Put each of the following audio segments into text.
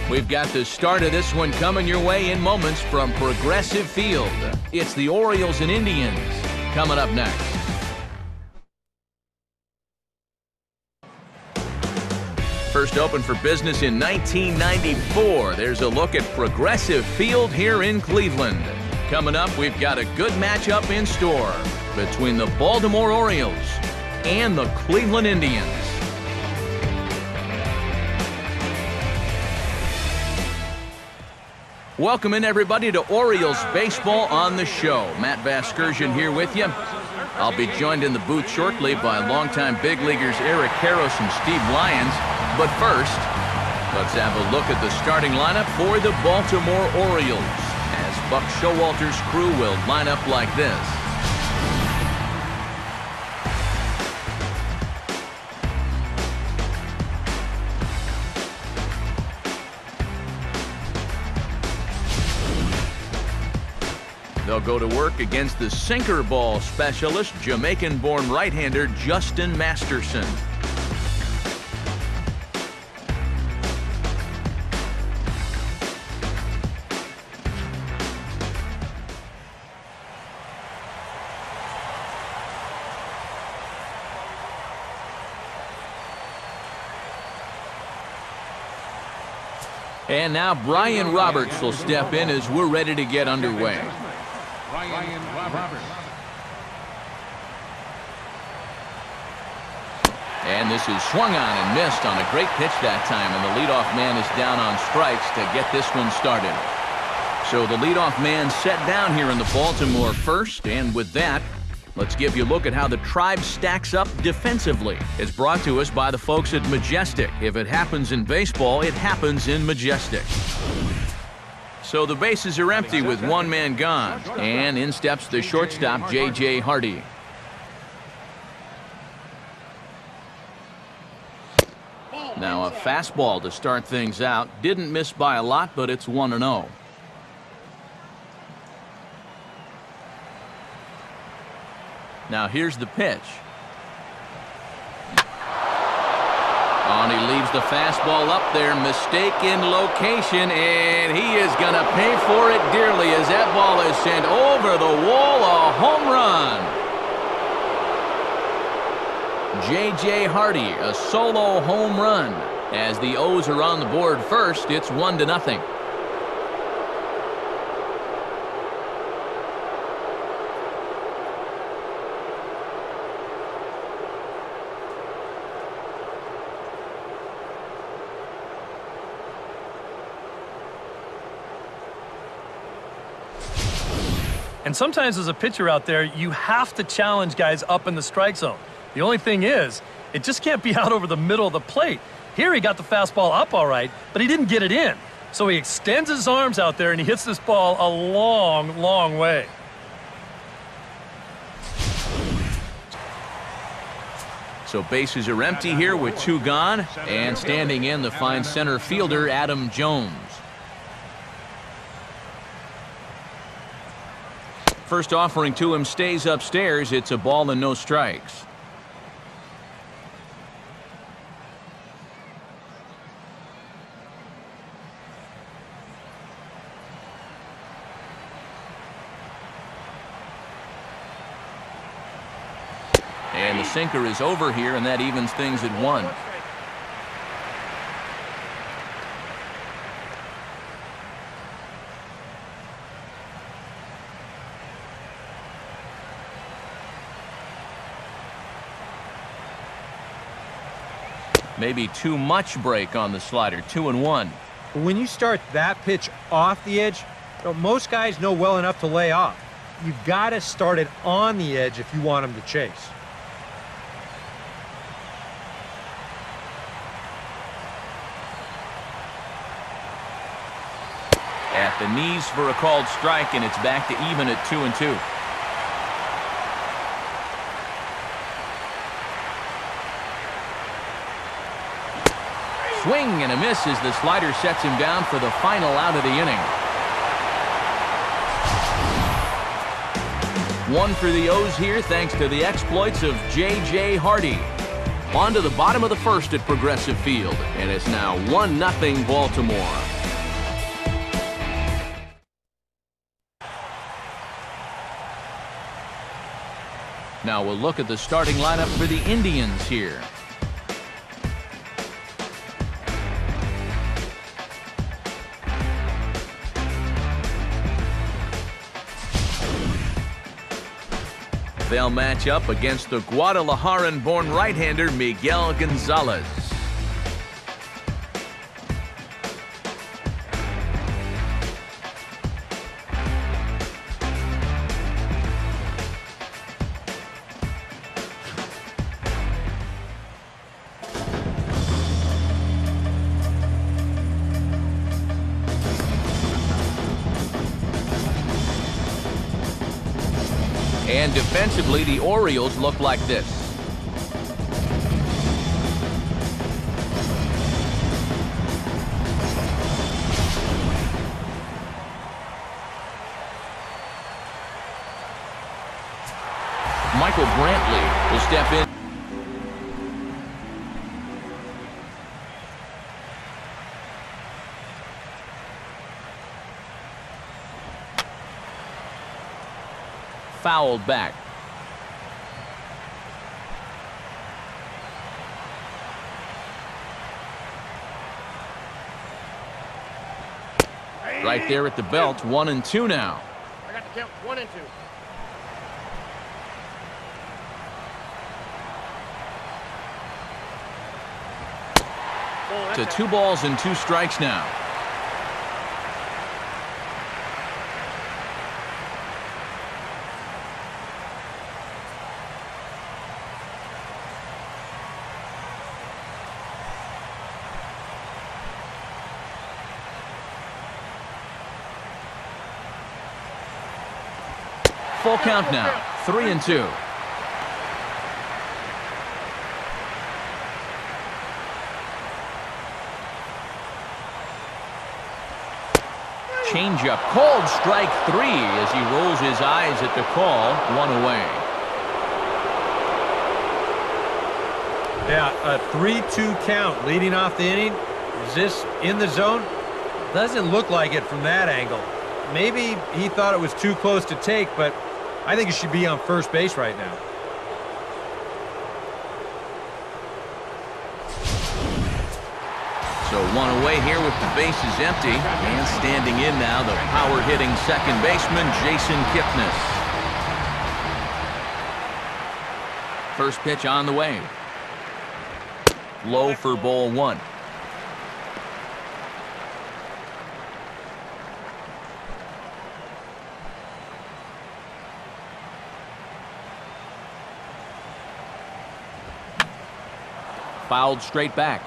We've got the start of this one coming your way in moments from Progressive Field. It's the Orioles and Indians coming up next. First opened for business in 1994. There's a look at Progressive Field here in Cleveland. Coming up, we've got a good matchup in store between the Baltimore Orioles and the Cleveland Indians. Welcome in, everybody, to Orioles Baseball on the Show. Matt Vasgersian here with you. I'll be joined in the booth shortly by longtime big leaguers Eric Karros and Steve Lyons. But first, let's have a look at the starting lineup for the Baltimore Orioles, as Buck Showalter's crew will line up like this. They'll go to work against the sinker ball specialist, Jamaican-born right-hander Justin Masterson. And now Brian Roberts will step in as we're ready to get underway. Brian Roberts. And this is swung on and missed on a great pitch that time, and the leadoff man is down on strikes to get this one started. So the leadoff man set down here in the Baltimore first, and with that, let's give you a look at how the Tribe stacks up defensively. It's brought to us by the folks at Majestic. If it happens in baseball, it happens in Majestic. So the bases are empty with one man gone, and in steps the shortstop, J.J. Hardy. Now a fastball to start things out. Didn't miss by a lot, but it's 1-0. Now here's the pitch. And he leaves the fastball up there. Mistake in location, and he is going to pay for it dearly as that ball is sent over the wall. A home run. J.J. Hardy, a solo home run. As the O's are on the board first, it's 1-0. And sometimes as a pitcher out there, you have to challenge guys up in the strike zone. The only thing is, it just can't be out over the middle of the plate. Here he got the fastball up all right, but he didn't get it in. So he extends his arms out there and he hits this ball a long, long way. So bases are empty here with two gone, and standing in the fine center fielder, Adam Jones. First offering to him stays upstairs. It's a ball and no strikes. And the sinker is over here, and that evens things at 1. Maybe too much break on the slider. 2-1. When you start that pitch off the edge, most guys know well enough to lay off. You've got to start it on the edge if you want him to chase. At the knees for a called strike, and it's back to even at 2-2. Swing and a miss as the slider sets him down for the final out of the inning. 1 for the O's here thanks to the exploits of J.J. Hardy. On to the bottom of the first at Progressive Field, and it's now 1-0 Baltimore. Now we'll look at the starting lineup for the Indians here. They'll match up against the Guadalajaran-born right-hander Miguel Gonzalez. And defensively, the Orioles look like this. Michael Brantley will step in. Fouled back. Right there at the belt, 1-2 now. I got the count 1-2. To 2 balls and 2 strikes now. Full count now, 3-2. Changeup, called strike 3 as he rolls his eyes at the call, 1 away. Yeah, a 3-2 count leading off the inning. Is this in the zone? Doesn't look like it from that angle. Maybe he thought it was too close to take, but I think he should be on first base right now. So 1 away here with the bases empty. And standing in now, the power-hitting second baseman, Jason Kipnis. First pitch on the way. Low for ball 1. Fouled straight back.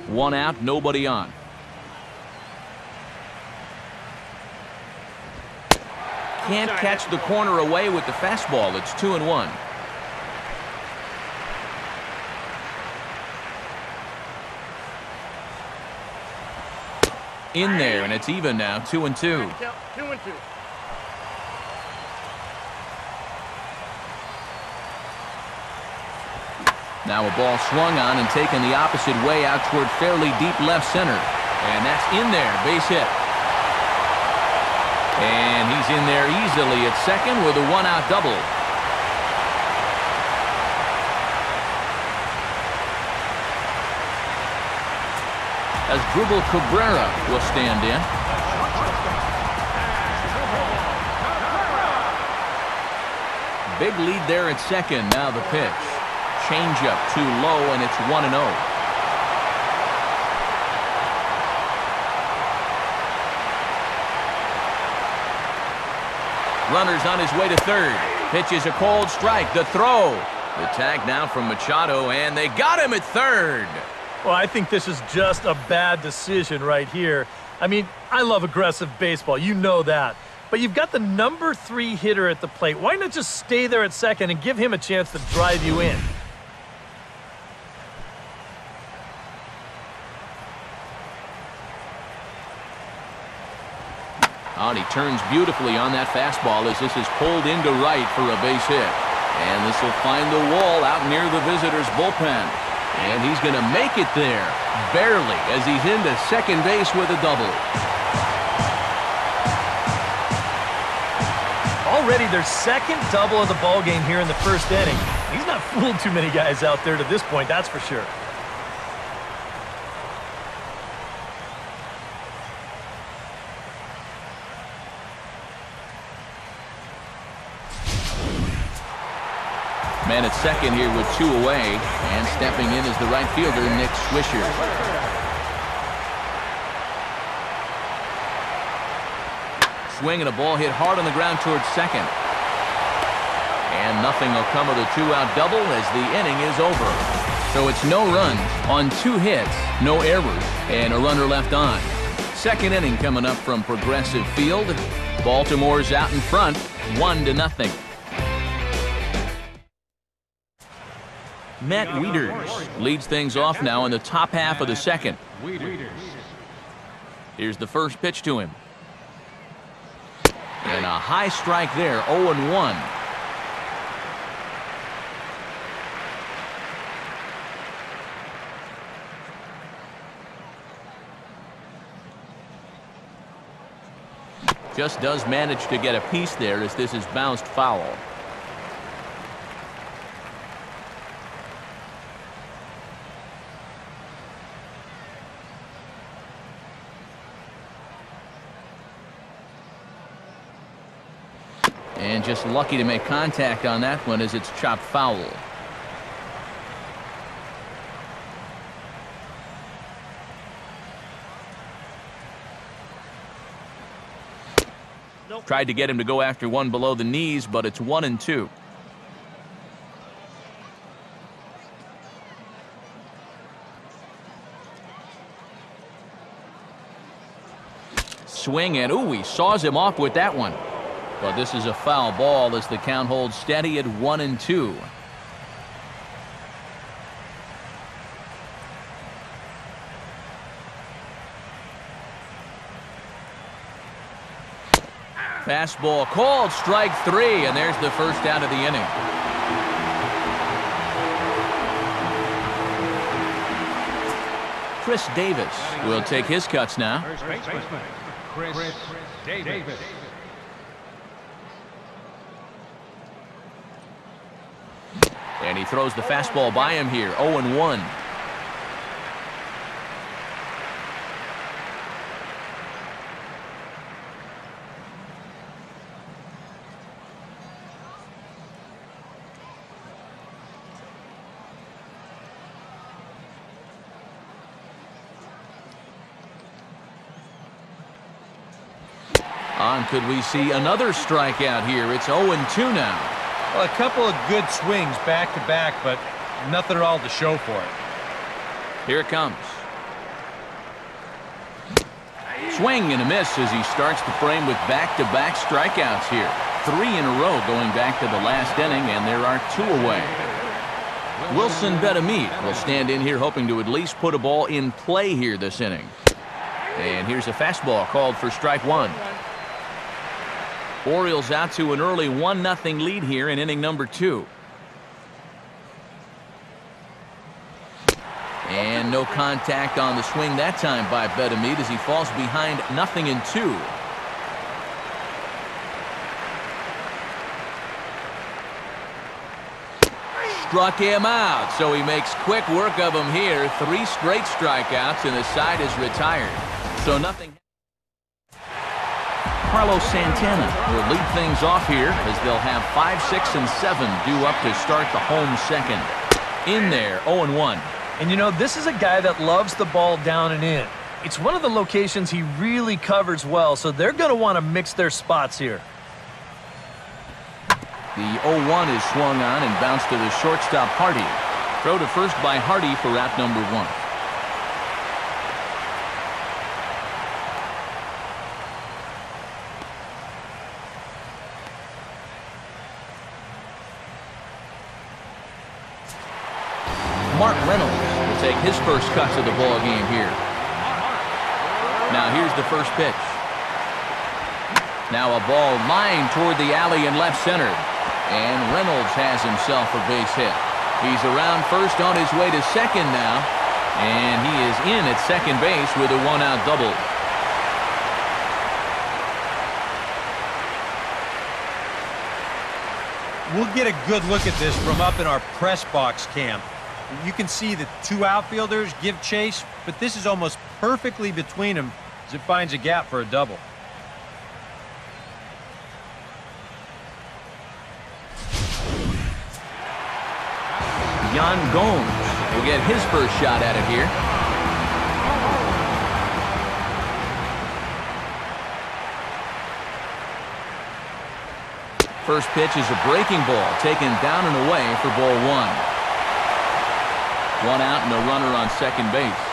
1 out, nobody on. Can't catch the corner away with the fastball. It's 2-1. In there, and it's even now, 2-2. 2-2. Now a ball swung on and taken the opposite way out toward fairly deep left center. And that's in there, base hit. And he's in there easily at second with a 1-out double. As Dribble Cabrera will stand in. Big lead there at second. Now the pitch. Changeup too low, and it's 1-0. Runner's on his way to third. Pitch is a cold strike. The throw. The tag now from Machado, and they got him at third. Well, I think this is just a bad decision right here. I mean, I love aggressive baseball. You know that. But you've got the number 3 hitter at the plate. Why not just stay there at second and give him a chance to drive you in? And he turns beautifully on that fastball as this is pulled into right for a base hit. And this will find the wall out near the visitor's bullpen. And he's going to make it there, barely, as he's into second base with a double. already their second double of the ball game here in the first inning. He's not fooled too many guys out there to this point, that's for sure. Man at second here with 2 away, and stepping in is the right fielder, Nick Swisher. Swing and a ball hit hard on the ground towards second. And nothing will come of the 2-out double as the inning is over. So it's no runs on 2 hits, no errors, and a runner left on. Second inning coming up from Progressive Field. Baltimore's out in front, 1-0. Matt Wieters leads things off now in the top half of the second. Here's the first pitch to him. And a high strike there, 0-1. Just does manage to get a piece there as this is bounced foul. And just lucky to make contact on that one as it's chopped foul. Tried to get him to go after one below the knees, but it's 1-2. Swing and ooh, he saws him off with that one. But this is a foul ball as the count holds steady at 1-2. Fastball called, strike 3, and there's the first out of the inning. Chris Davis will take his cuts now. Chris Davis. And he throws the fastball by him here, 0-1. Could we see another strikeout here? It's 0-2 now. Well, a couple of good swings back-to-back, but nothing at all to show for it. Here it comes. Swing and a miss as he starts the frame with back-to-back strikeouts here. 3 in a row going back to the last inning, and there are 2 away. Wilson BETEMIT will stand in here hoping to at least put a ball in play here this inning. And here's a fastball called for strike 1. Orioles out to an early 1-0 lead here in inning number 2. And no contact on the swing that time by BETEMIT as he falls behind 0-2. Struck him out, so he makes quick work of him here. 3 straight strikeouts, and the side is retired. So nothing. Carlos Santana will lead things off here as they'll have 5, 6, and 7 due up to start the home second. In there, 0-1. And you know, this is a guy that loves the ball down and in. It's one of the locations he really covers well, so they're going to want to mix their spots here. The 0-1 is swung on and bounced to the shortstop Hardy. Throw to first by Hardy for out number 1. Mark Reynolds will take his first cuts of the ball game here. Now here's the first pitch. Now a ball lined toward the alley in left center. And Reynolds has himself a base hit. He's around first on his way to second now. And he is in at second base with a 1-out double. We'll get a good look at this from up in our press box cam. You can see the two outfielders give chase, but this is almost perfectly between them as it finds a gap for a double. GOMES will get his first shot at it here. First pitch is a breaking ball, taken down and away for ball one. One out and a runner on second base.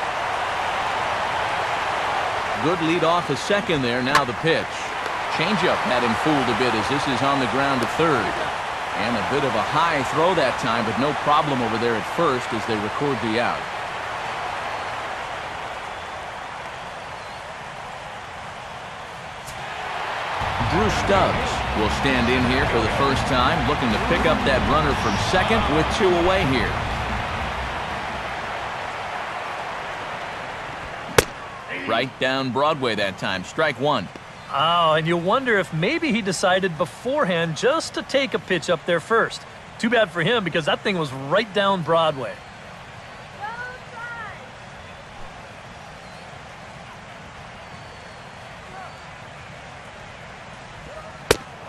Good lead off a second there. Now the pitch. Changeup had him fooled a bit as this is on the ground to third. And a bit of a high throw that time, but no problem over there at first as they record the out. STUBBS will stand in here for the first time, looking to pick up that runner from second with two away here. Right down Broadway that time. Strike one. Oh, and you wonder if maybe he decided beforehand just to take a pitch up there first. Too bad for him because that thing was right down Broadway.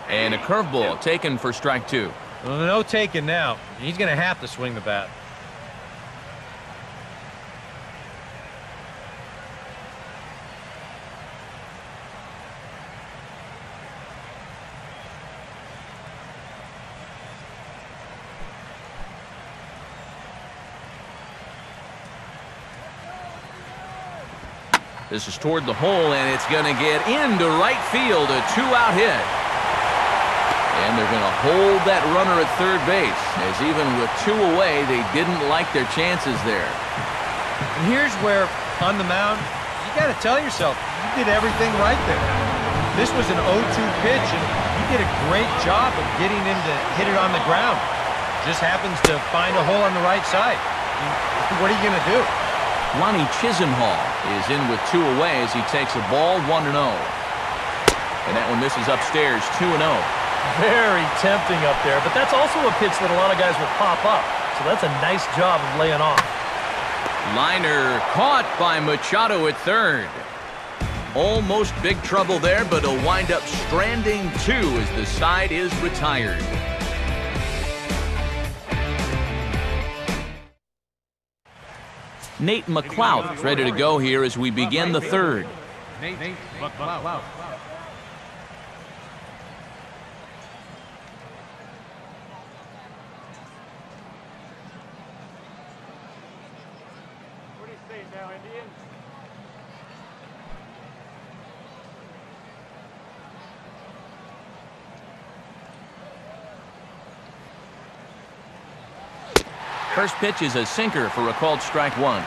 And a curveball taken for strike two. Well, no taking now. He's going to have to swing the bat. This is toward the hole, and it's going to get into right field. A two-out hit. And they're going to hold that runner at third base, as even with two away, they didn't like their chances there. And here's where, on the mound, you got to tell yourself, you did everything right there. This was an 0-2 pitch, and you did a great job of getting him to hit it on the ground. Just happens to find a hole on the right side. What are you going to do? Lonnie Chisenhall is in with two away as he takes a ball 1-0. And that one misses upstairs, 2-0. Very tempting up there, but that's also a pitch that a lot of guys will pop up. So that's a nice job of laying off. Liner caught by Machado at third. Almost big trouble there, but he'll wind up stranding two as the side is retired. Nate McLeod ready to go here as we begin the third. Nate McLeod. What do you say now, Indians? First pitch is a sinker for a called strike one.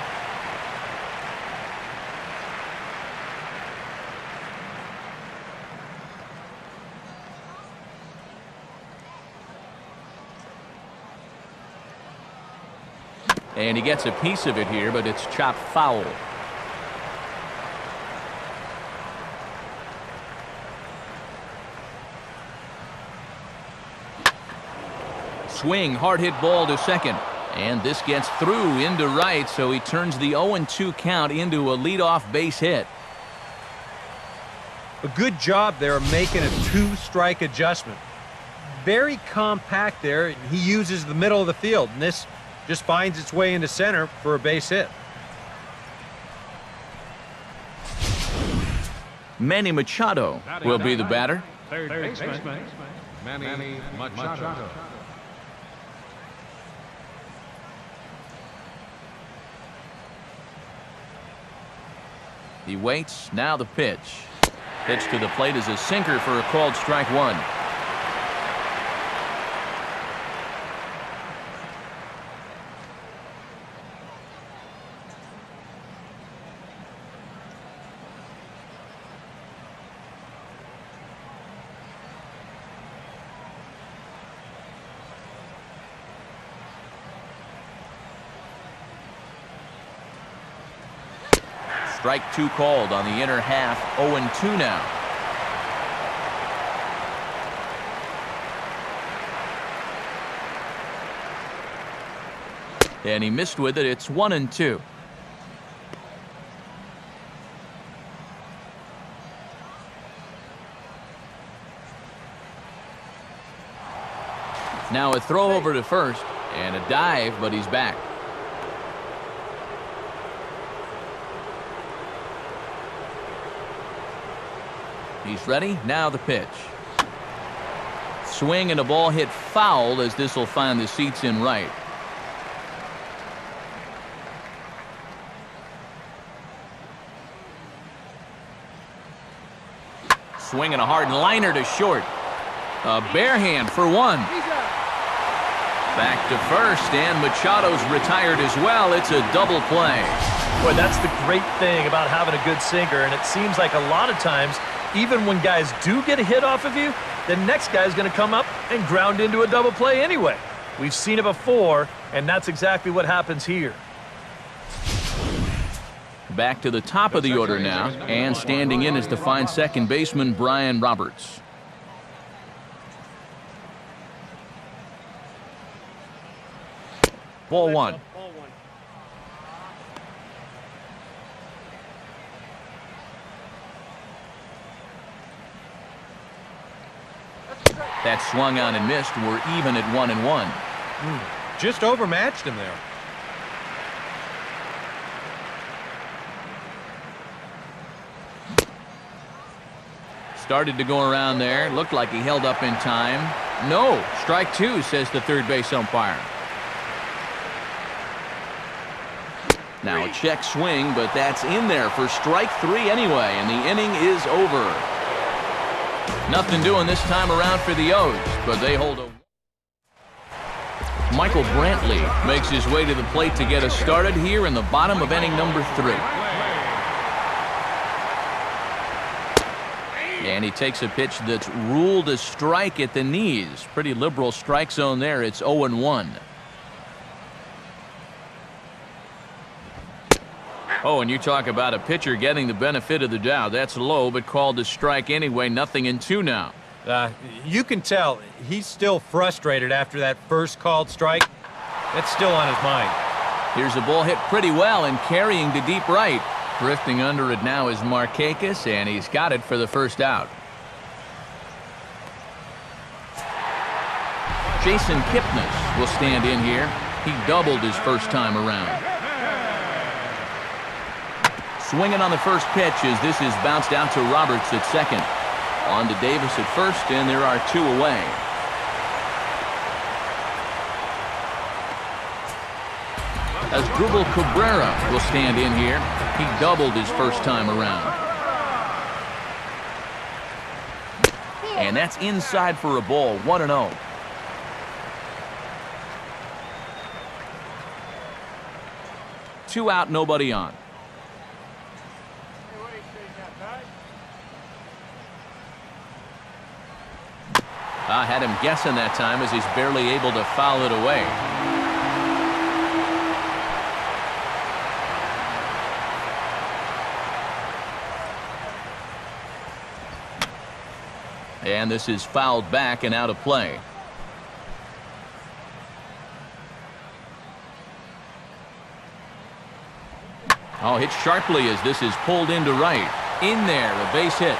And he gets a piece of it here, but it's chopped foul. Swing, hard hit ball to second. And this gets through into right, so he turns the 0-2 count into a leadoff base hit. A good job there of making a two-strike adjustment. Very compact there. He uses the middle of the field, and this just finds its way into center for a base hit. Manny Machado will be the batter. Third baseman, Manny Machado. He waits, now the pitch. Pitch to the plate is a sinker for a called strike one. Strike two called on the inner half, 0-2 now. and he missed with it. It's 1-2. Now a throw over to first and a dive, but he's back. He's ready. Now the pitch. Swing and a ball hit foul as this will find the seats in right. Swing and a hard liner to short. A bare hand for one. Back to first, and Machado's retired as well. It's a double play. Boy, that's the great thing about having a good sinker, and it seems like a lot of times, even when guys do get a hit off of you, the next guy's going to come up and ground into a double play anyway. We've seen it before, and that's exactly what happens here. Back to the top of the order now, and standing in is the fine second baseman, Brian Roberts. Ball one. That swung on and missed. We're even at 1-1. Just overmatched him there. Started to go around there. Looked like he held up in time. No. Strike two, says the third base umpire. Now a check swing, but that's in there for strike three anyway, and the inning is over. Nothing doing this time around for the O's, but they hold a... Michael Brantley makes his way to the plate to get us started here in the bottom of inning number 3. And he takes a pitch that's ruled a strike at the knees. Pretty liberal strike zone there. It's 0-1. Oh, and you talk about a pitcher getting the benefit of the doubt. That's low, but called a strike anyway. 0-2 now. You can tell he's still frustrated after that first called strike. That's still on his mind. Here's a ball hit pretty well and carrying to deep right. Drifting under it now is MARKAKIS, and he's got it for the first out. Jason Kipnis will stand in here. He doubled his first time around. Swinging on the first pitch as this is bounced out to Roberts at second. On to Davis at first, and there are 2 away. As Drupal Cabrera will stand in here. He doubled his first time around. And that's inside for a ball, 1-0. Two out, nobody on. I had him guessing that time as he's barely able to foul it away. And this is fouled back and out of play. Oh, hit sharply as this is pulled into right. In there, a base hit.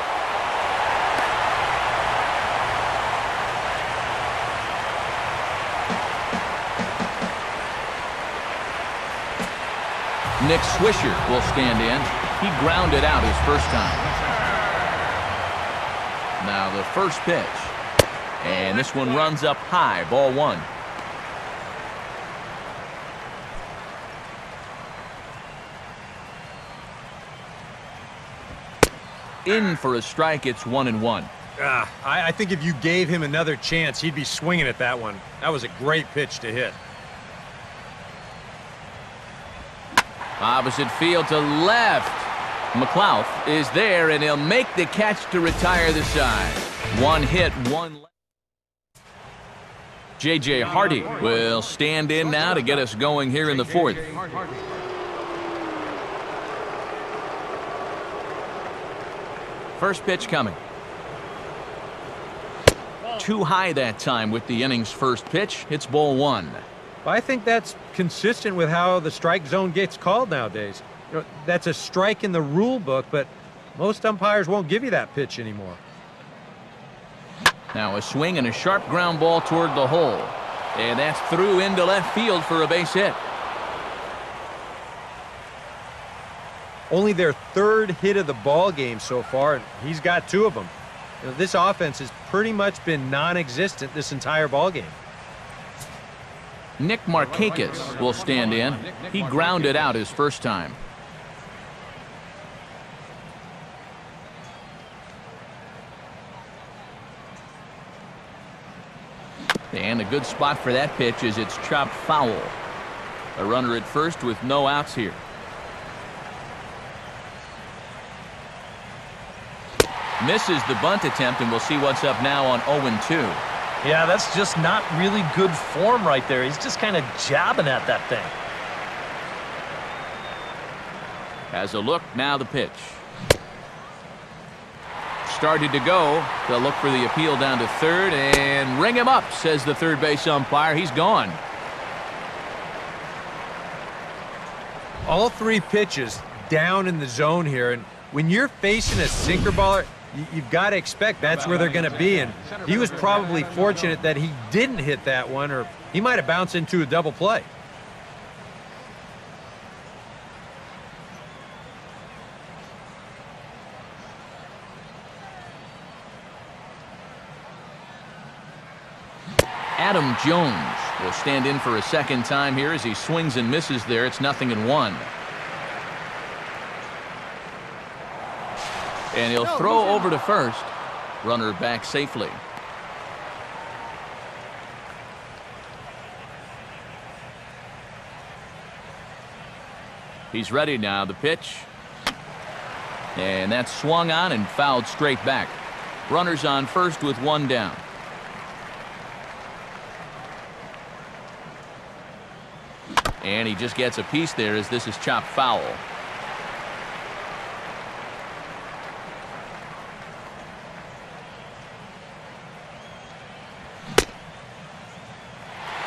Nick Swisher will stand in. He grounded out his first time. Now the first pitch. And this one runs up high, ball 1. In for a strike, it's 1-1. I think if you gave him another chance, he'd be swinging at that one. That was a great pitch to hit. Opposite field to left. McLeod is there, and he'll make the catch to retire the side. One hit, one left. J.J. Hardy will stand in now to get us going here in the 4th. First pitch coming. Too high that time with the inning's first pitch. It's ball 1. I think that's consistent with how the strike zone gets called nowadays. You know, that's a strike in the rule book, but most umpires won't give you that pitch anymore. Now a swing and a sharp ground ball toward the hole. And that's through into left field for a base hit. Only their third hit of the ball game so far, and he's got 2 of them. You know, this offense has pretty much been non-existent this entire ball game. Nick MARKAKIS will stand in. He grounded out his first time. And a good spot for that pitch is it's chopped foul. A runner at first with no outs here. Misses the bunt attempt, and we'll see what's up now on 0-2. Yeah, that's just not really good form right there. He's just kind of jabbing at that thing. Has a look, now the pitch. Started to go. They'll look for the appeal down to third and ring him up, says the third base umpire. He's gone. All 3 pitches down in the zone here, and when you're facing a sinker baller, you've got to expect that's where they're going to be, and he was probably fortunate that he didn't hit that one, or he might have bounced into a double play. Adam Jones will stand in for a second time here as he swings and misses there. It's 0-1. And he'll throw over to first. Runner back safely. He's ready now. The pitch. And that's swung on and fouled straight back. Runners on first with 1 down. And he just gets a piece there as this is chopped foul.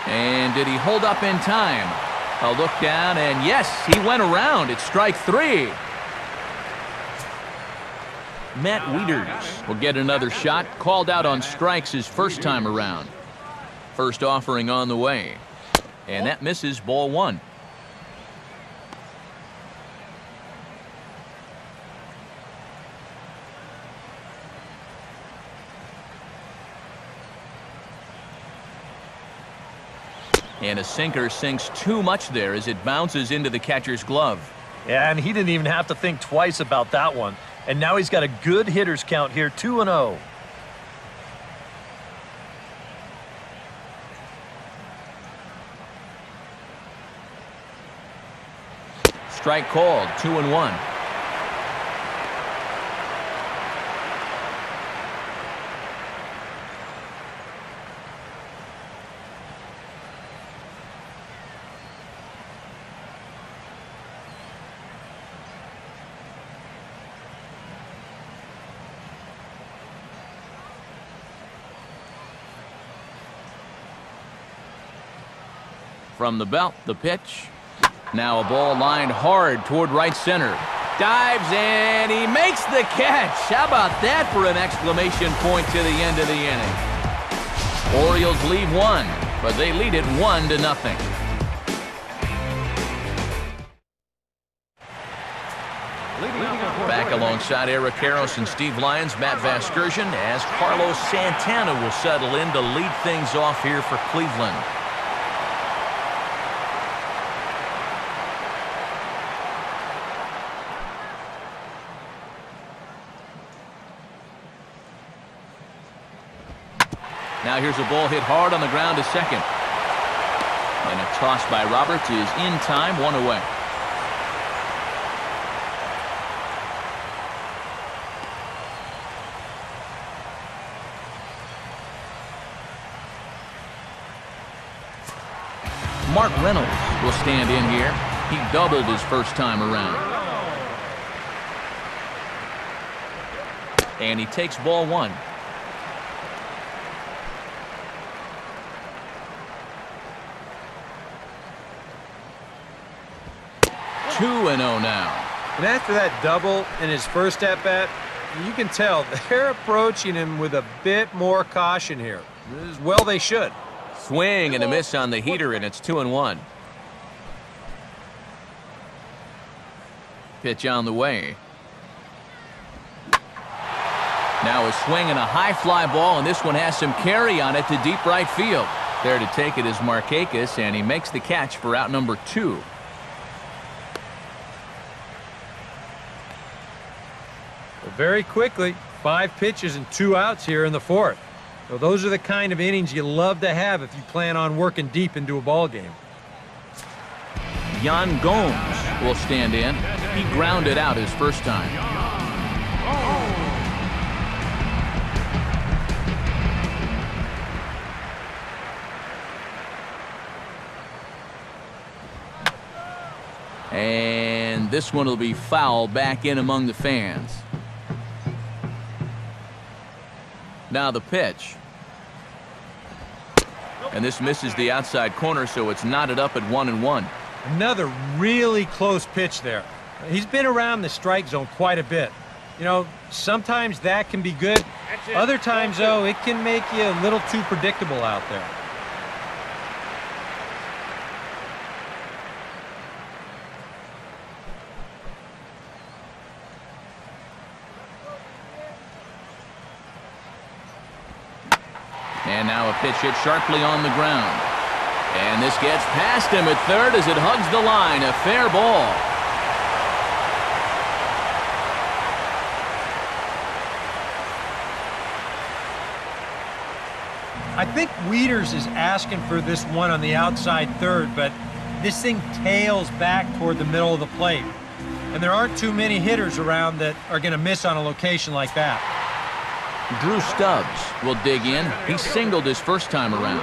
And did he hold up in time? A look down, and yes, he went around. It's strike 3. Matt Wieters will get another shot. Called out on strikes his first time around. First offering on the way. And that misses, ball 1. And a sinker sinks too much there as it bounces into the catcher's glove. Yeah, and he didn't even have to think twice about that one. And now he's got a good hitters count here, 2-0. Strike called, 2-1. From the belt, the pitch. Now a ball lined hard toward right center. Dives, and he makes the catch. How about that for an exclamation point to the end of the inning? Orioles lead 1, but they lead it 1-0. Back alongside Eric Karros and Steve Lyons, Matt Vasgersian, as Carlos Santana will settle in to lead things off here for Cleveland. Now here's a ball hit hard on the ground to second. And a toss by Roberts is in time, 1 away. Mark Reynolds will stand in here. He doubled his first time around. And he takes ball 1. 2-0 now. And after that double in his first at-bat, you can tell they're approaching him with a bit more caution here. As well they should. Swing and a miss on the heater, and it's 2-1. Pitch on the way. Now a swing and a high fly ball, and this one has some carry on it to deep right field. There to take it is MARKAKIS, and he makes the catch for out number 2. Very quickly, 5 pitches and 2 outs here in the 4th. So those are the kind of innings you love to have if you plan on working deep into a ball game. GOMES will stand in. He grounded out his first time. And this one will be foul back in among the fans. Now the pitch. And this misses the outside corner, so it's knotted up at 1-1. Another really close pitch there. He's been around the strike zone quite a bit. You know, sometimes that can be good. Other times, though, it can make you a little too predictable out there. And now a pitch hit sharply on the ground. And this gets past him at third as it hugs the line. A fair ball. I think Wieters is asking for this one on the outside third, but this thing tails back toward the middle of the plate. And there aren't too many hitters around that are going to miss on a location like that. STUBBS will dig in. He singled his first time around.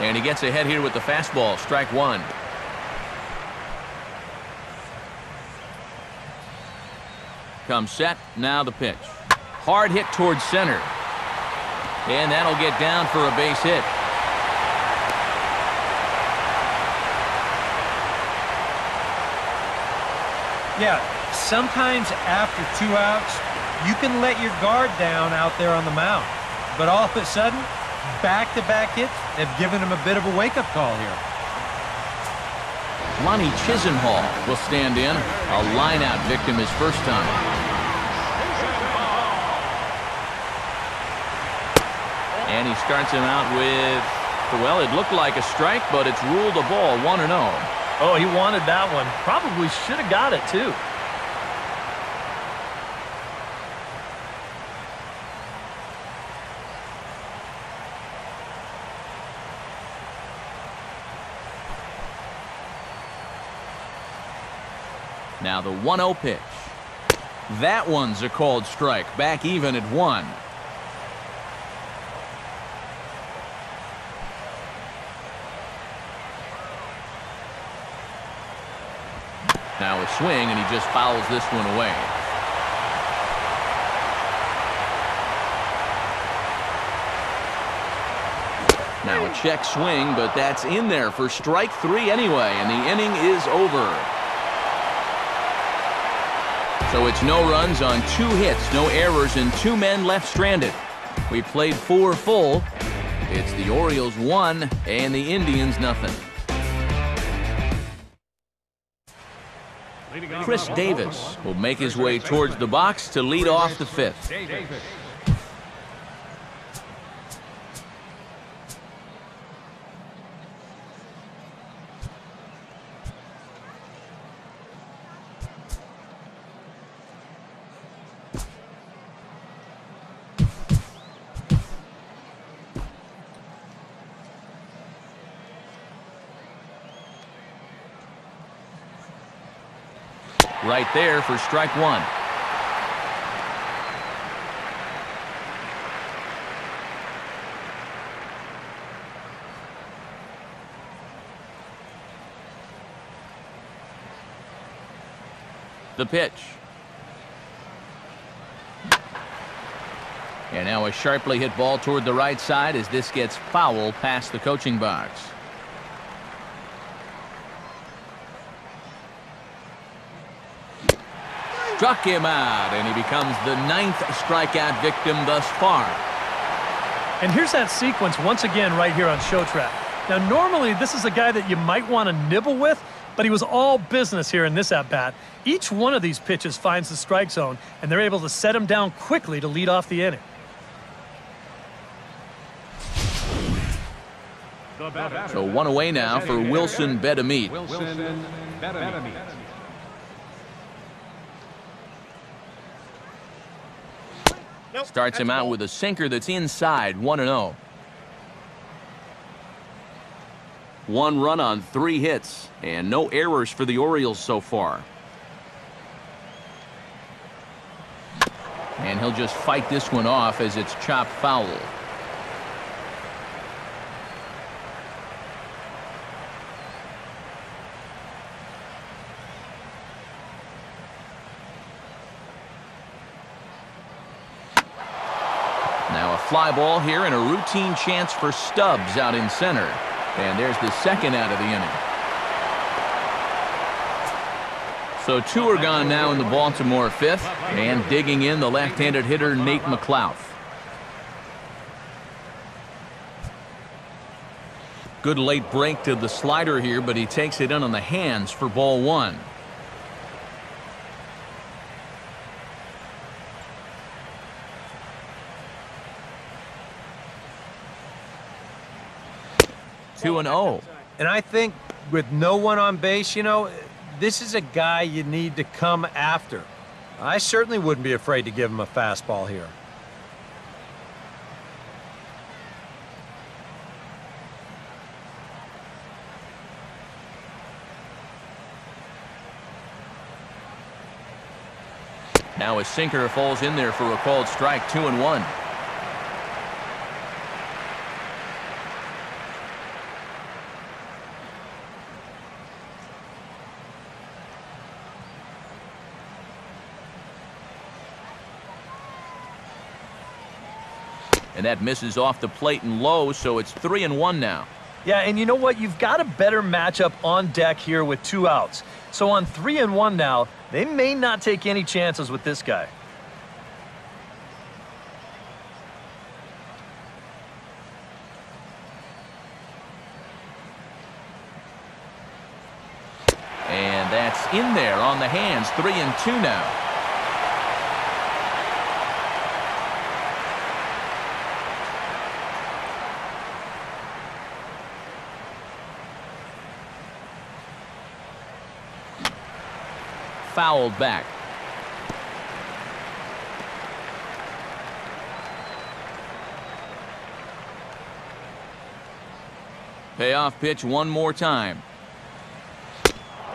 And he gets ahead here with the fastball. Strike 1. Comes set. Now the pitch. Hard hit towards center. And that'll get down for a base hit. Yeah, sometimes after 2 outs, you can let your guard down out there on the mound. But all of a sudden, back-to-back hits have given him a bit of a wake-up call here. Lonnie Chisenhall will stand in. A line-out victim his first time. And he starts him out with, well, it looked like a strike, but it's ruled a ball, 1-0. Oh, he wanted that one. Probably should have got it, too. Now the 1-0 pitch. That one's a called strike. Back even at 1. Now a swing, and he just fouls this one away. Now a check swing, but that's in there for strike 3 anyway, and the inning is over. So it's no runs on 2 hits, no errors, and 2 men left stranded. We played 4 full. It's the Orioles 1 and the Indians nothing. Chris Davis will make his way towards the box to lead off the 5th. Right there for strike 1. The pitch. And now a sharply hit ball toward the right side as this gets foul past the coaching box. Struck him out, and he becomes the 9th strikeout victim thus far. And here's that sequence once again right here on Show Track. Now, normally this is a guy that you might want to nibble with, but he was all business here in this at-bat. Each one of these pitches finds the strike zone, and they're able to set him down quickly to lead off the inning. So one away now for Wilson BETEMIT. Wilson BETEMIT. Starts him out with a sinker that's inside, 1-0. 1 run on 3 hits, and no errors for the Orioles so far. And he'll just fight this one off as it's chopped foul. Now a fly ball here and a routine chance for Stubbs out in center. And there's the second out of the inning. So 2 are gone now in the Baltimore 5th, and digging in the left-handed hitter Nate McLouth. Good late break to the slider here, but he takes it in on the hands for ball 1. Two and 0. And I think with no one on base, you know, this is a guy you need to come after. I certainly wouldn't be afraid to give him a fastball here. Now a sinker falls in there for a called strike, 2-1. And that misses off the plate and low, so it's 3-1 now. Yeah, and you know what? You've got a better matchup on deck here with 2 outs. So on 3-1 now, they may not take any chances with this guy. And that's in there on the hands, 3-2 now. Fouled back. Payoff pitch one more time.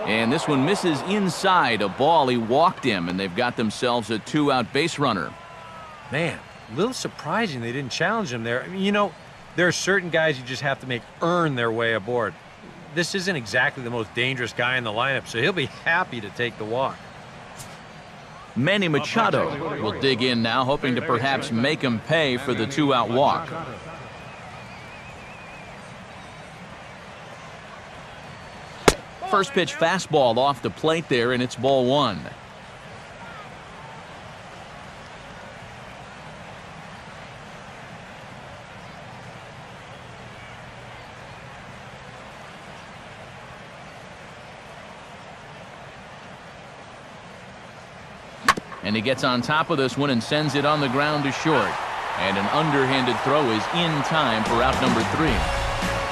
And this one misses inside a ball. He walked him, and they've got themselves a 2-out base runner. Man, a little surprising they didn't challenge him there. I mean, you know, there are certain guys you just have to make earn their way aboard. This isn't exactly the most dangerous guy in the lineup, so he'll be happy to take the walk. Manny Machado will dig in now, hoping to perhaps make him pay for the 2-out walk. First pitch fastball off the plate there, and it's ball 1. And he gets on top of this one and sends it on the ground to short. And an underhanded throw is in time for out number 3.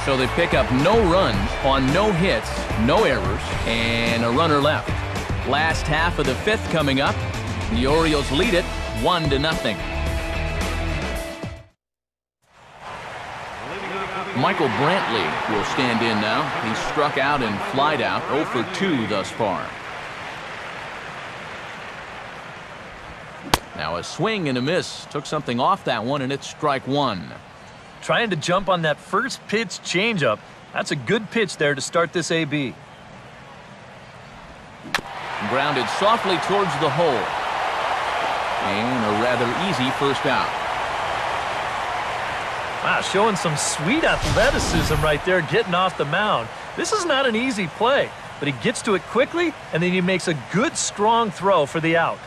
So they pick up no runs on no hits, no errors, and a runner left. Last half of the 5th coming up. The Orioles lead it 1-0. Michael Brantley will stand in now. He's struck out and flied out, 0 for 2 thus far. Now a swing and a miss. Took something off that one, and it's strike 1. Trying to jump on that first pitch changeup. That's a good pitch there to start this AB. Grounded softly towards the hole. And a rather easy first out. Wow, showing some sweet athleticism right there, getting off the mound. This is not an easy play. but he gets to it quickly, and then he makes a good, strong throw for the out.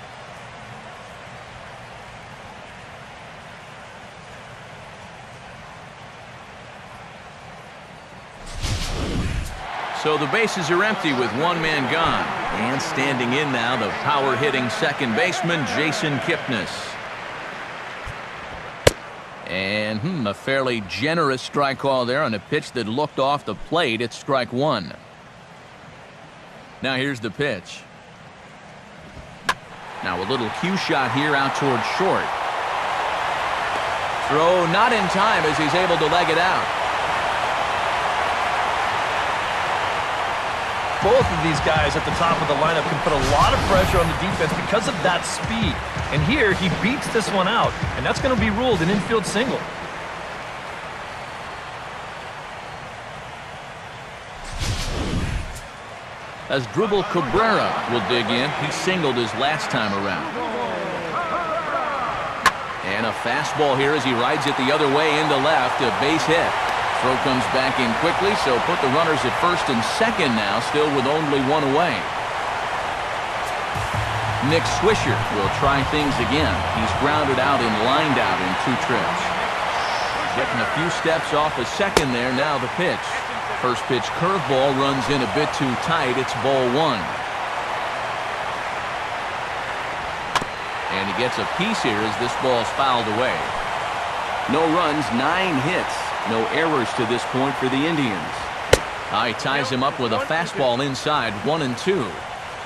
So the bases are empty with one man gone. And standing in now, the power-hitting second baseman, Jason Kipnis. And a fairly generous strike call there on a pitch that looked off the plate. It's strike one. Now here's the pitch. Now a little cue shot here out towards short. Throw not in time as he's able to leg it out. Both of these guys at the top of the lineup can put a lot of pressure on the defense because of that speed. And here, he beats this one out, and that's going to be ruled an infield single. As Dribble Cabrera will dig in. He singled his last time around. And a fastball here as he rides it the other way into left. A base hit. Throw comes back in quickly, so put the runners at first and second now, still with only one away. Nick Swisher will try things again. He's grounded out and lined out in 2 trips. Getting a few steps off a second there, now the pitch. First pitch curveball runs in a bit too tight. It's ball 1. And he gets a piece here as this ball's fouled away. No runs, 9 hits. No errors to this point for the Indians. He ties him up with a fastball inside, 1-2.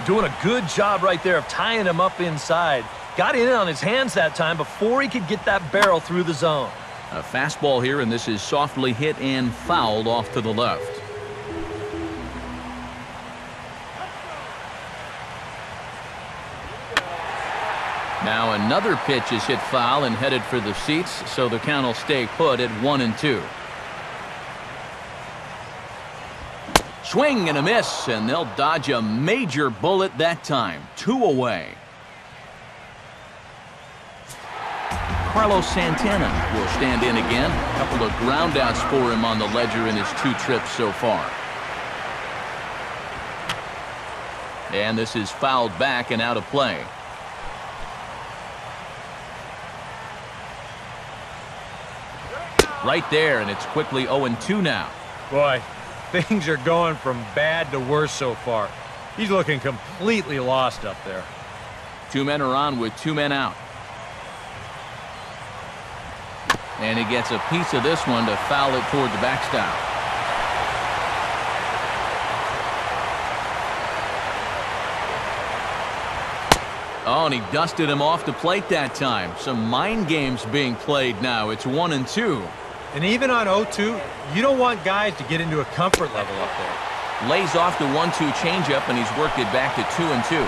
Doing a good job right there of tying him up inside. Got in on his hands that time before he could get that barrel through the zone. A fastball here, and this is softly hit and fouled off to the left. Now another pitch is hit foul and headed for the seats, so the count will stay put at 1-2. Swing and a miss, and they'll dodge a major bullet that time. 2 away. Carlos Santana will stand in again. A couple of groundouts for him on the ledger in his 2 trips so far. And this is fouled back and out of play. Right there, and it's quickly 0-2 now. Boy, things are going from bad to worse so far. He's looking completely lost up there. 2 men are on with 2 men out. And he gets a piece of this one to foul it toward the backstop. Oh, and he dusted him off the plate that time. Some mind games being played now. It's 1-2. And even on 0-2, you don't want guys to get into a comfort level up there. Lays off the 1-2 changeup, and he's worked it back to 2-2.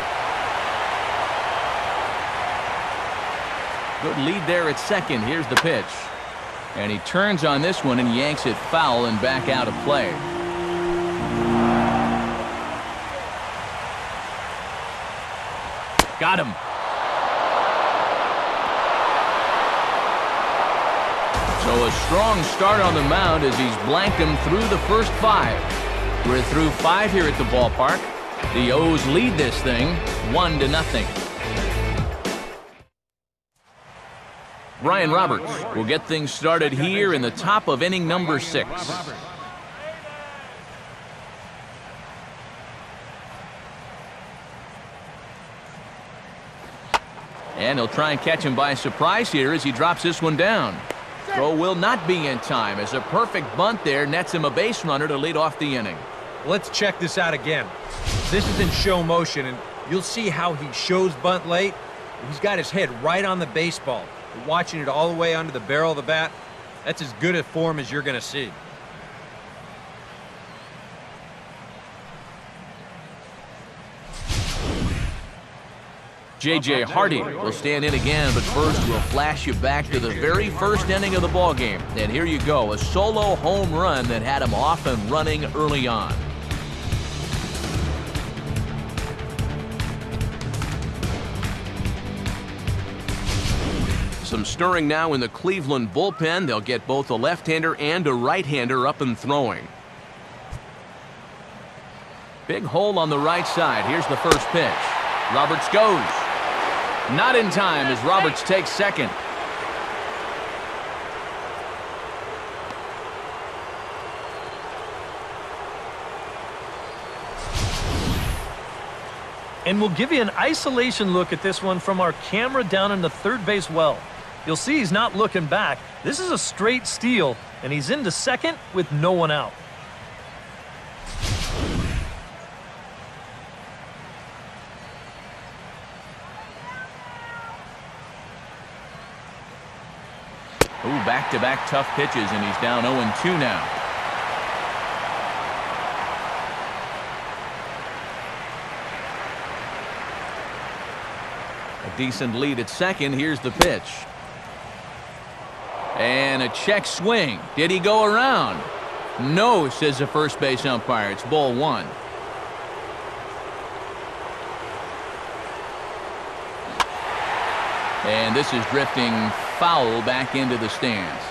Good lead there at second. Here's the pitch. And he turns on this one and yanks it foul and back out of play. Got him. So a strong start on the mound as he's blanked him through the first 5. We're through 5 here at the ballpark. The O's lead this thing 1-0. Brian Roberts will get things started here in the top of inning number 6. And he'll try and catch him by surprise here as he drops this one down. Throw will not be in time as a perfect bunt there nets him a base runner to lead off the inning. Let's check this out again. This is in show motion, and you'll see how he shows bunt late. He's got his head right on the baseball. Watching it all the way onto the barrel of the bat, that's as good a form as you're going to see. J.J. Hardy will stand in again, but first we'll flash you back to the very first inning of the ballgame. And here you go, a solo home run that had him off and running early on. Some stirring now in the Cleveland bullpen. They'll get both a left-hander and a right-hander up and throwing. Big hole on the right side. Here's the first pitch. Roberts goes. Not in time as Roberts takes second. And we'll give you an isolation look at this one from our camera down in the third base well. You'll see he's not looking back. This is a straight steal, and he's into second with no one out. Ooh, back-to-back tough pitches, and he's down 0-2 now. A decent lead at second. Here's the pitch. And a check swing. Did he go around? No, says the first base umpire. It's ball one. And this is drifting foul back into the stands.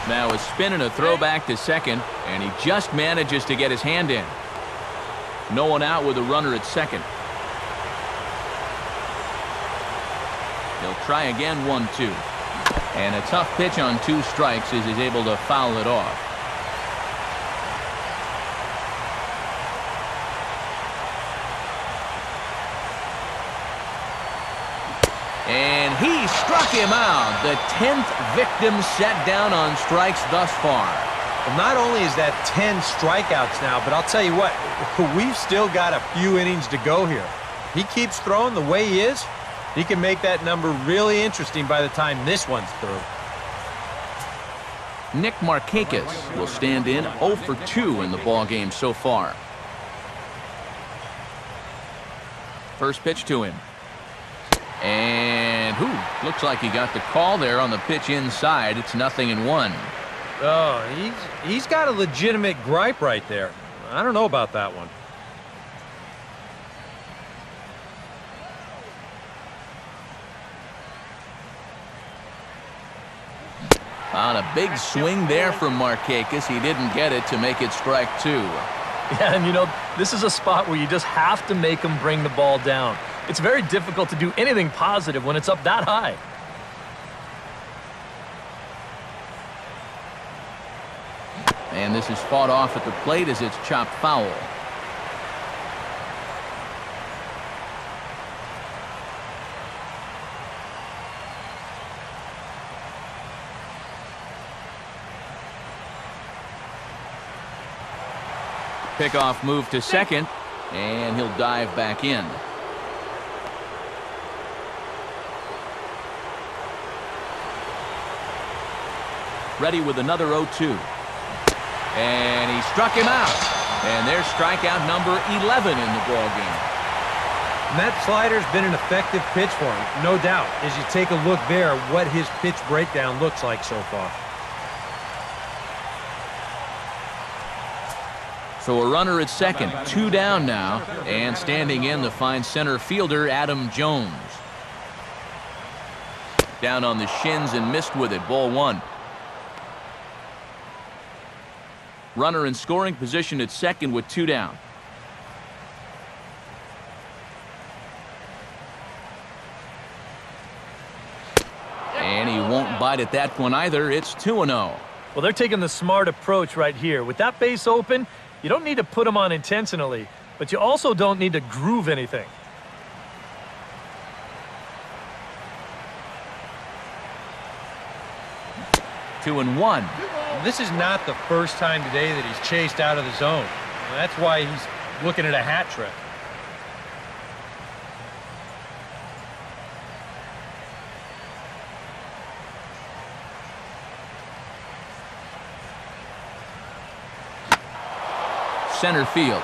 Now a spin and a throwback to second, and he just manages to get his hand in. No one out with a runner at second. He'll try again, 1-2. And a tough pitch on 2 strikes as he's able to foul it off. And he struck him out. The 10th victim set down on strikes thus far. Well, not only is that 10 strikeouts now, but I'll tell you what, we've still got a few innings to go here. He keeps throwing the way he is. He can make that number really interesting by the time this one's through. Nick MARKAKIS will stand in 0 for 2 in the ballgame so far. First pitch to him. And looks like he got the call there on the pitch inside. It's 0-1. Oh, he's got a legitimate gripe right there. I don't know about that one. On a big swing there from MARKAKIS. He didn't get it to make it strike 2. Yeah, and you know, this is a spot where you just have to make him bring the ball down. It's very difficult to do anything positive when it's up that high. And this is fought off at the plate as it's chopped foul. Pickoff move to second, and he'll dive back in. Ready with another 0-2. And he struck him out. And there's strikeout number 11 in the ballgame. And that slider's been an effective pitch for him, no doubt, as you take a look there at what his pitch breakdown looks like so far. So a runner at second, 2 down now, and standing in the fine center fielder, Adam Jones. Down on the shins and missed with it, ball 1. Runner in scoring position at second with 2 down. And he won't bite at that one either. It's 2-0. Well, they're taking the smart approach right here. With that base open, you don't need to put him on intentionally, but you also don't need to groove anything. Two and one. This is not the first time today that he's chased out of the zone. That's why he's looking at a hat trick. Center field.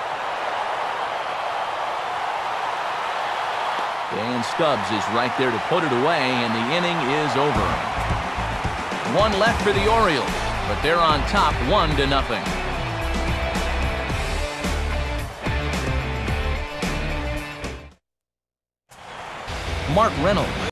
And Stubbs is right there to put it away, and the inning is over. 1 left for the Orioles, but they're on top 1-0. Mark Reynolds.